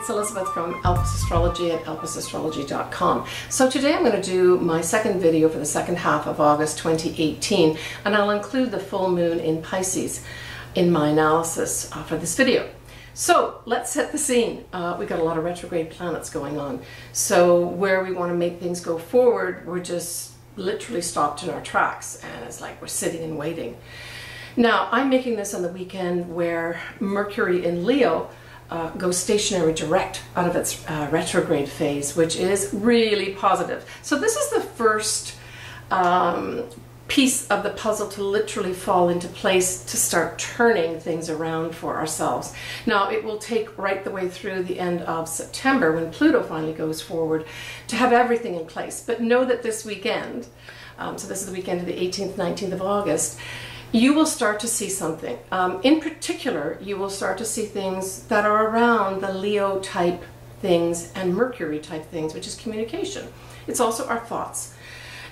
it's Elizabeth from Elpis Astrology at elpisastrology.com. So today I'm going to do my second video for the second half of August 2018, and I'll include the full moon in Pisces in my analysis for this video. So let's set the scene. We've got a lot of retrograde planets going on. So where we want to make things go forward, we're just literally stopped in our tracks, and it's like we're sitting and waiting. Now, I'm making this on the weekend where Mercury in Leo goes stationary direct out of its retrograde phase, which is really positive. So this is the first piece of the puzzle to literally fall into place to start turning things around for ourselves. Now, it will take right the way through the end of September when Pluto finally goes forward to have everything in place. But know that this weekend, so this is the weekend of the 18th, 19th of August, you will start to see something. In particular, you will start to see things that are around the Leo type things and Mercury type things, which is communication. It's also our thoughts.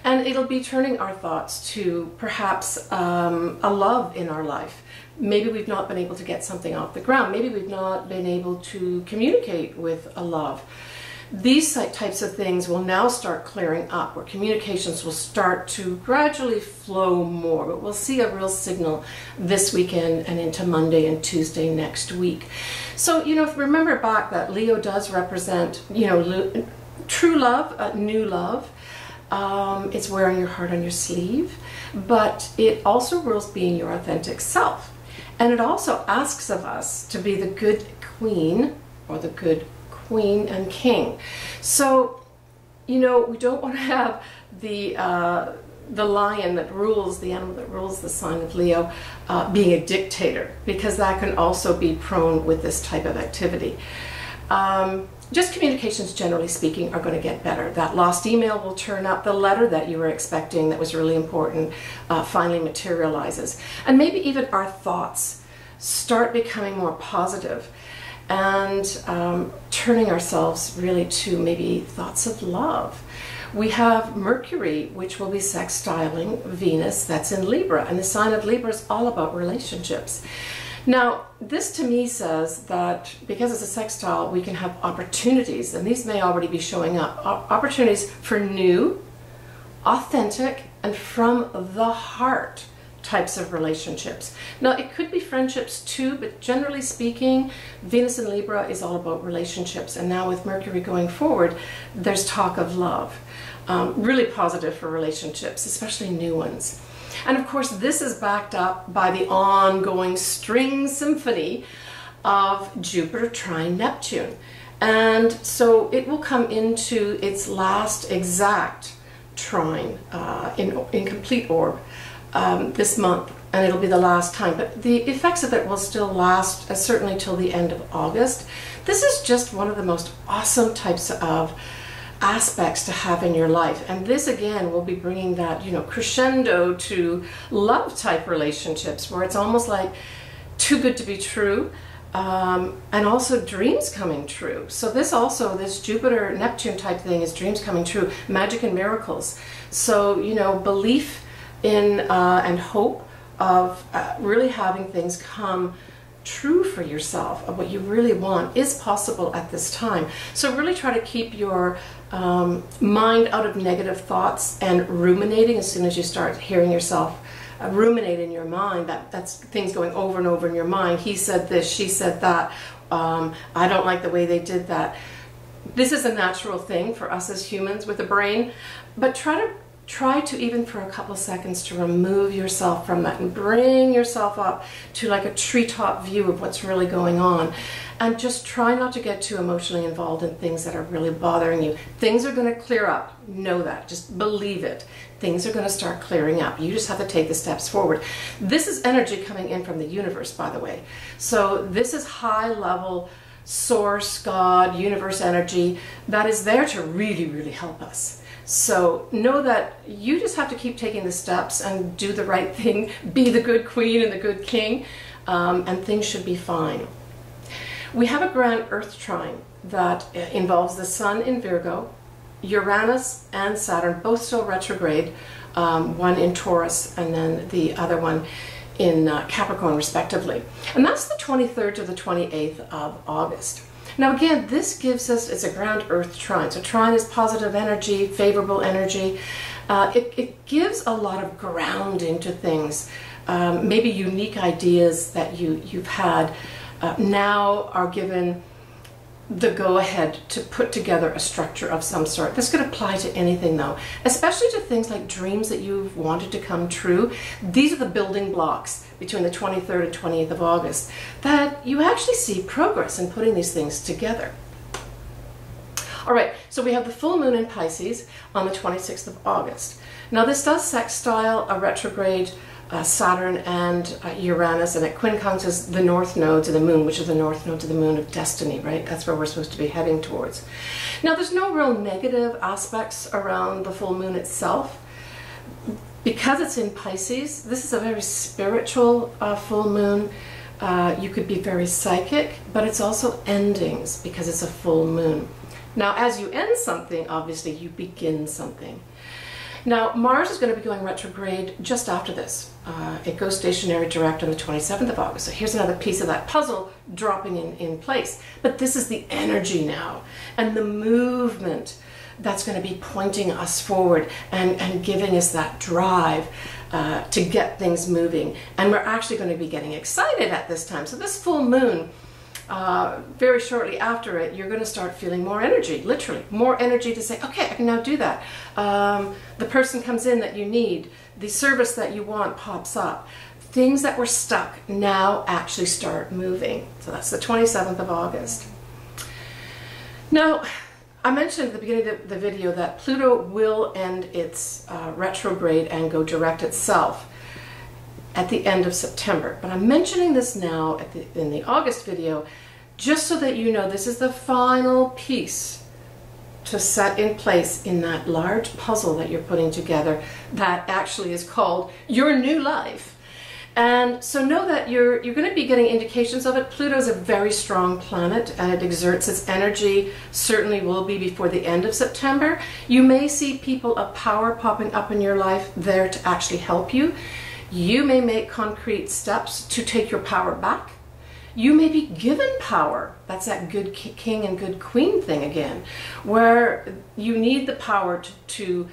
And it'll be turning our thoughts to perhaps a love in our life. Maybe we've not been able to get something off the ground. Maybe we've not been able to communicate with a love. These types of things will now start clearing up, where communications will start to gradually flow more. But we'll see a real signal this weekend and into Monday and Tuesday next week. So, you know, remember back that Leo does represent, you know, true love, new love. It's wearing your heart on your sleeve, but it also rules being your authentic self. And it also asks of us to be the good queen or the good queen and king. So, you know, we don't want to have the lion that rules, the animal that rules the sign of Leo, being a dictator, because that can also be prone with this type of activity. Just communications, generally speaking, are going to get better. That lost email will turn up. The letter that you were expecting that was really important finally materializes. And maybe even our thoughts start becoming more positive and turning ourselves really to maybe thoughts of love. We have Mercury, which will be sextiling Venus, that's in Libra, and the sign of Libra is all about relationships. Now, this to me says that because it's a sextile, we can have opportunities, and these may already be showing up, opportunities for new, authentic, and from the heart types of relationships. Now, it could be friendships too, but generally speaking, Venus in Libra is all about relationships, and now with Mercury going forward, there's talk of love. Really positive for relationships, especially new ones. And of course, this is backed up by the ongoing string symphony of Jupiter trine Neptune. And so it will come into its last exact trine in complete orb this month, and it'll be the last time. But the effects of it will still last certainly till the end of August. This is just one of the most awesome types of aspects to have in your life, and this again will be bringing that, you know, crescendo to love type relationships where it's almost like too good to be true, and also dreams coming true. So this Jupiter Neptune type thing is dreams coming true, magic and miracles. So, you know, belief in and hope of really having things come true for yourself, of what you really want, is possible at this time. So really try to keep your mind out of negative thoughts and ruminating. As soon as you start hearing yourself ruminate in your mind, that's things going over and over in your mind. He said this, she said that, I don't like the way they did that. This is a natural thing for us as humans with a brain, but try to even for a couple of seconds to remove yourself from that and bring yourself up to like a treetop view of what's really going on, and just try not to get too emotionally involved in things that are really bothering you. Things are going to clear up. Know that. Just believe it. Things are going to start clearing up. You just have to take the steps forward. This is energy coming in from the universe, by the way. So this is high level source, God, universe energy that is there to really, really help us. So know that you just have to keep taking the steps and do the right thing, be the good queen and the good king, and things should be fine. We have a grand Earth trine that involves the Sun in Virgo, Uranus and Saturn, both still retrograde, one in Taurus and then the other one in Capricorn respectively. And that's the 23rd to the 28th of August. Now again, this gives us, it's a ground earth trine. So trine is positive energy, favorable energy. It gives a lot of grounding to things. Maybe unique ideas that you've had now are given the go-ahead to put together a structure of some sort. This could apply to anything though, especially to things like dreams that you've wanted to come true. These are the building blocks between the 23rd and 28th of August that you actually see progress in putting these things together. All right, so we have the full moon in Pisces on the 26th of August. Now this does sextile a retrograde Saturn and Uranus, and it quincunxes the north nodes of the moon, which is the north nodes of the moon of destiny, right? That's where we're supposed to be heading towards. Now there's no real negative aspects around the full moon itself. Because it's in Pisces, this is a very spiritual full moon. You could be very psychic, but it's also endings because it's a full moon. Now as you end something, obviously you begin something. Now, Mars is going to be going retrograde just after this. It goes stationary direct on the 27th of August. So here's another piece of that puzzle dropping in place. But this is the energy now and the movement that's going to be pointing us forward and giving us that drive to get things moving. And we're actually going to be getting excited at this time. So this full moon, very shortly after it, you're going to start feeling more energy, literally more energy to say, okay, I can now do that. The person comes in that you need, the service that you want pops up. Things that were stuck now actually start moving. So that's the 27th of August. Now, I mentioned at the beginning of the video that Pluto will end its retrograde and go direct itself at the end of September. But I'm mentioning this now in the August video just so that you know this is the final piece to set in place in that large puzzle that you're putting together that actually is called your new life. And so know that you're going to be getting indications of it. Pluto is a very strong planet and it exerts its energy, certainly will be before the end of September. You may see people of power popping up in your life there to actually help you. You may make concrete steps to take your power back. You may be given power. That's that good king and good queen thing again, where you need the power to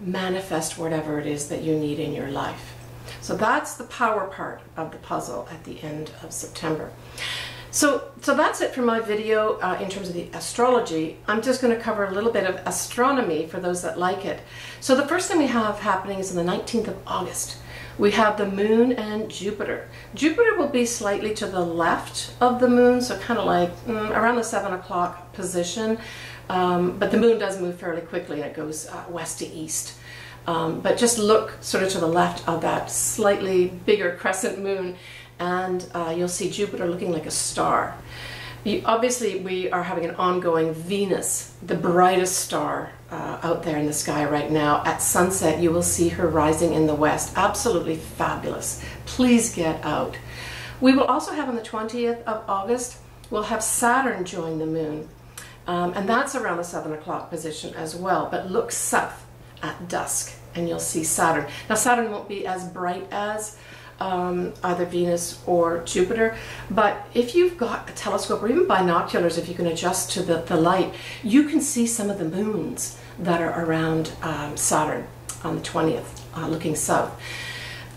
manifest whatever it is that you need in your life. So that's the power part of the puzzle at the end of September. So that's it for my video in terms of the astrology. I'm just going to cover a little bit of astronomy for those that like it. So the first thing we have happening is on the 19th of August. We have the moon and Jupiter. Jupiter will be slightly to the left of the moon, so kind of like around the 7 o'clock position. But the moon does move fairly quickly and it goes west to east. But just look sort of to the left of that slightly bigger crescent moon and you'll see Jupiter looking like a star. Obviously we are having an ongoing Venus, the brightest star out there in the sky right now. At sunset you will see her rising in the west. Absolutely fabulous. Please get out. We will also have on the 20th of August, we'll have Saturn join the moon. And that's around the 7 o'clock position as well, but look south at dusk and you'll see Saturn. Now Saturn won't be as bright as either Venus or Jupiter, but if you've got a telescope or even binoculars, if you can adjust to the light, you can see some of the moons that are around Saturn on the 20th looking south.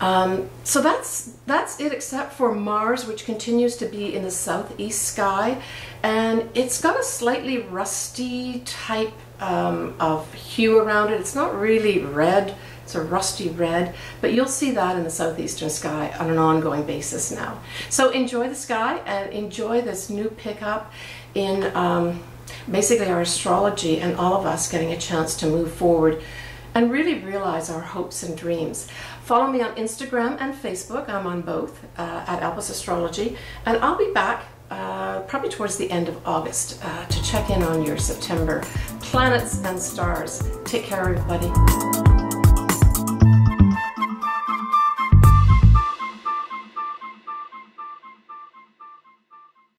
So that's it, except for Mars, which continues to be in the southeast sky, and it's got a slightly rusty type of hue around it. It's not really red, it's a rusty red, but you'll see that in the southeastern sky on an ongoing basis now. So enjoy the sky and enjoy this new pickup in basically our astrology and all of us getting a chance to move forward and really realize our hopes and dreams. Follow me on Instagram and Facebook. I'm on both at Albus Astrology, and I'll be back probably towards the end of August to check in on your September planets and stars. Take care, everybody.